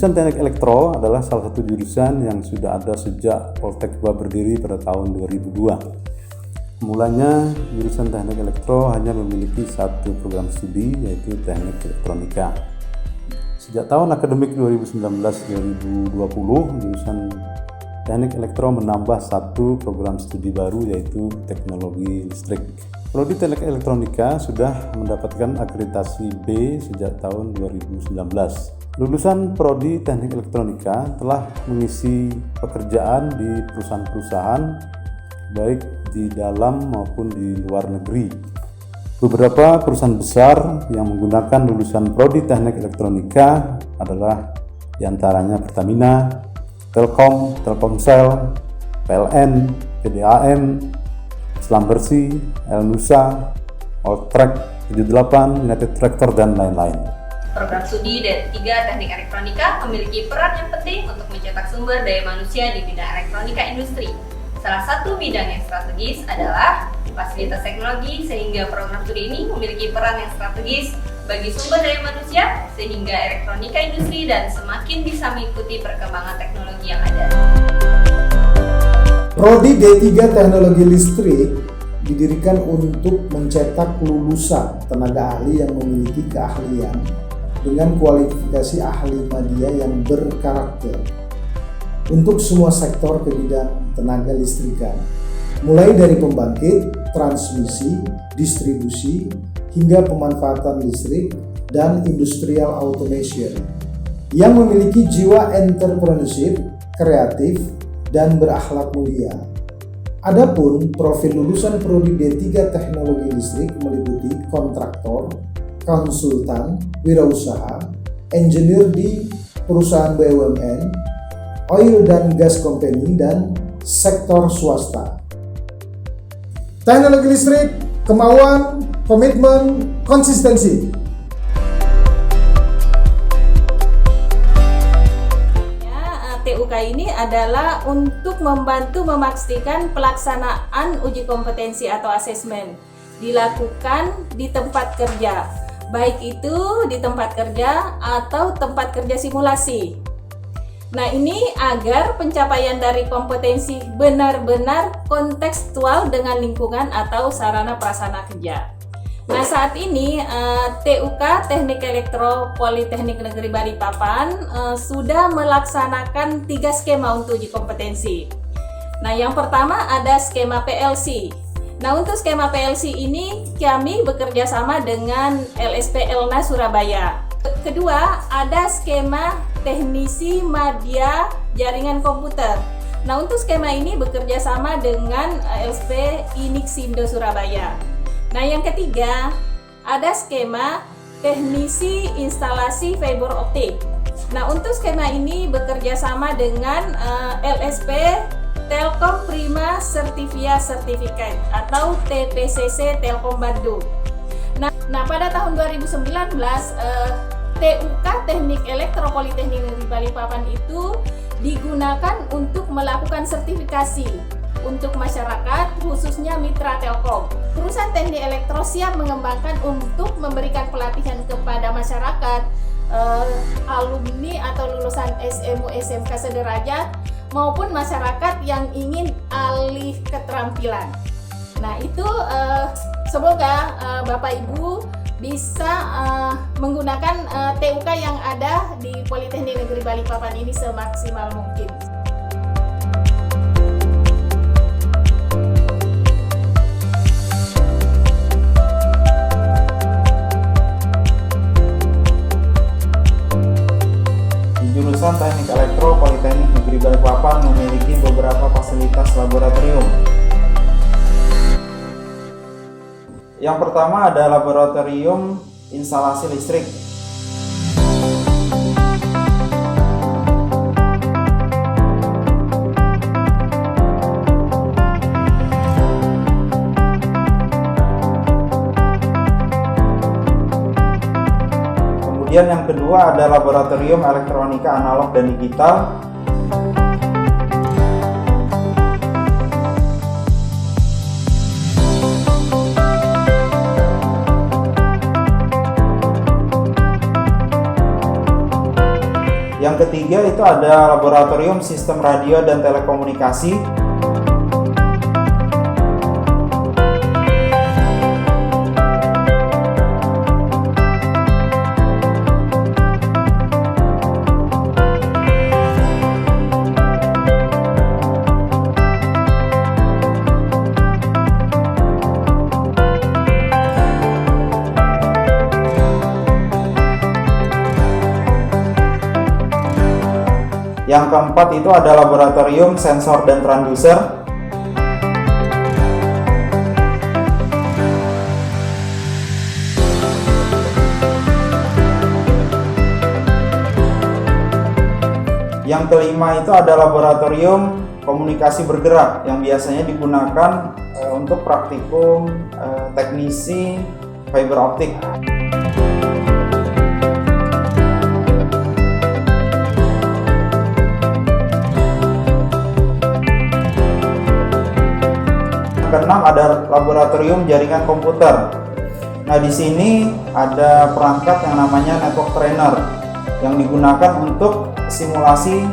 Jurusan Teknik Elektro adalah salah satu jurusan yang sudah ada sejak Poltek 2 berdiri pada tahun 2002. Mulanya jurusan Teknik Elektro hanya memiliki satu program studi, yaitu Teknik Elektronika. Sejak tahun akademik 2019-2020, jurusan Teknik Elektro menambah satu program studi baru, yaitu Teknologi Listrik. Prodi Teknik Elektronika sudah mendapatkan akreditasi B sejak tahun 2019. Lulusan Prodi Teknik Elektronika telah mengisi pekerjaan di perusahaan-perusahaan baik di dalam maupun di luar negeri. Beberapa perusahaan besar yang menggunakan lulusan Prodi Teknik Elektronika adalah diantaranya Pertamina, Telkom, Telkomsel, PLN, PDAM, Selam Bersih, Elnusa, Alltrack, 78, United Tractor, dan lain-lain. Program studi D3 Teknik Elektronika memiliki peran yang penting untuk mencetak sumber daya manusia di bidang elektronika industri. Salah satu bidang yang strategis adalah fasilitas teknologi, sehingga program studi ini memiliki peran yang strategis bagi sumber daya manusia, sehingga elektronika industri dan semakin bisa mengikuti perkembangan teknologi yang ada. Prodi D3 Teknologi Listrik didirikan untuk mencetak lulusan tenaga ahli yang memiliki keahlian dengan kualifikasi ahli media yang berkarakter untuk semua sektor ke bidang tenaga listrikan, mulai dari pembangkit, transmisi, distribusi, hingga pemanfaatan listrik dan industrial automation, yang memiliki jiwa entrepreneurship, kreatif, dan berakhlak mulia. Adapun profil lulusan Prodi D3 Teknologi Listrik meliputi kontraktor, konsultan, wirausaha, engineer di perusahaan BUMN, oil dan gas company, dan sektor swasta. Teknologi listrik, kemauan, komitmen, konsistensi. TUK ini adalah untuk membantu memastikan pelaksanaan uji kompetensi atau asesmen dilakukan di tempat kerja, baik itu di tempat kerja atau tempat kerja simulasi. Nah, ini agar pencapaian dari kompetensi benar-benar kontekstual dengan lingkungan atau sarana prasarana kerja. Nah, saat ini TUK Teknik Elektro Politeknik Negeri Balikpapan sudah melaksanakan 3 skema untuk uji kompetensi. Nah, yang pertama ada skema PLC. Nah, untuk skema PLC ini kami bekerja sama dengan LSP Elna Surabaya. Kedua, ada skema teknisi media jaringan komputer. Nah, untuk skema ini bekerja sama dengan LSP Inixindo Surabaya. Nah, yang ketiga, ada skema teknisi instalasi fiber optik. Nah, untuk skema ini bekerja sama dengan LSP Telkom Prima Certivia Certificate atau TPCC Telkom Bandung. Nah, pada tahun 2019 TUK Teknik Elektro Politeknik Negeri Balikpapan itu digunakan untuk melakukan sertifikasi untuk masyarakat, khususnya mitra Telkom. Perusahaan teknik elektro siap mengembangkan untuk memberikan pelatihan kepada masyarakat, alumni atau lulusan SMU SMK sederajat maupun masyarakat yang ingin alih keterampilan. Nah, itu semoga Bapak Ibu bisa menggunakan TUK yang ada di Politeknik Negeri Balikpapan ini semaksimal mungkin. Jurusan Teknik Elektro Politeknik Negeri Balikpapan memiliki beberapa fasilitas laboratorium. Yang pertama ada laboratorium instalasi listrik. Kemudian yang kedua ada laboratorium elektronika analog dan digital. Yang ketiga itu ada Laboratorium Sistem Radio dan Telekomunikasi. Yang keempat itu ada Laboratorium Sensor dan Transducer. Yang kelima itu ada Laboratorium Komunikasi Bergerak yang biasanya digunakan untuk praktikum teknisi fiber optik. Keenam ada Laboratorium Jaringan Komputer. Nah, di sini ada perangkat yang namanya Network Trainer yang digunakan untuk simulasi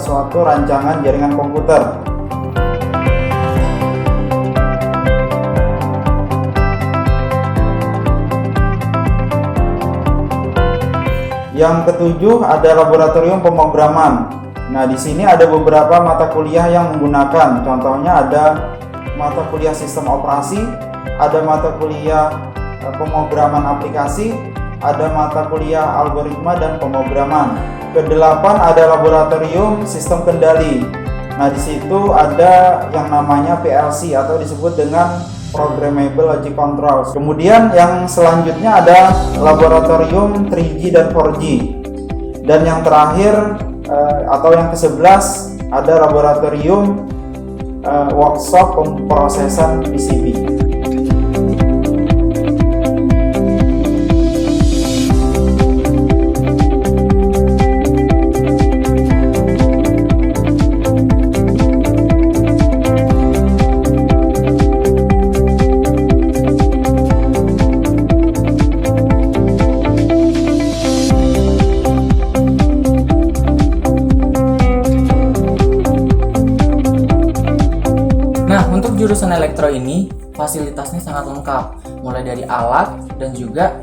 suatu rancangan jaringan komputer. Yang ketujuh ada Laboratorium Pemrograman. Nah, di sini ada beberapa mata kuliah yang menggunakan. Contohnya ada mata kuliah sistem operasi, ada mata kuliah pemrograman aplikasi, ada mata kuliah algoritma dan pemrograman. Kedelapan ada Laboratorium Sistem Kendali. Nah, di situ ada yang namanya PLC atau disebut dengan Programmable Logic Control. Kemudian yang selanjutnya ada Laboratorium 3G dan 4G. Dan yang terakhir atau yang ke-11 ada Laboratorium Workshop Pemrosesan PCB. Jurusan elektro ini fasilitasnya sangat lengkap, mulai dari alat dan juga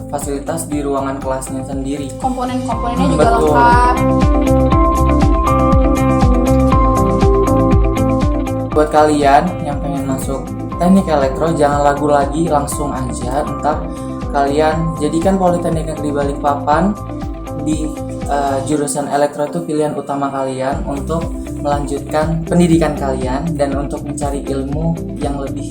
fasilitas di ruangan kelasnya sendiri. Komponen-komponennya juga betul. lengkap. Buat kalian yang pengen masuk teknik elektro, jangan ragu lagi, langsung aja. Entar kalian jadikan Politeknik Negeri Balikpapan di jurusan elektro itu pilihan utama kalian untuk melanjutkan pendidikan kalian dan untuk mencari ilmu yang lebih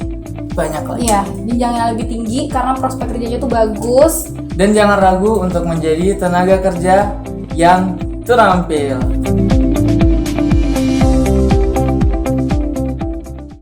banyak lagi. Iya, jenjangnya lebih tinggi karena prospek kerjanya tuh bagus. Dan jangan ragu untuk menjadi tenaga kerja yang terampil.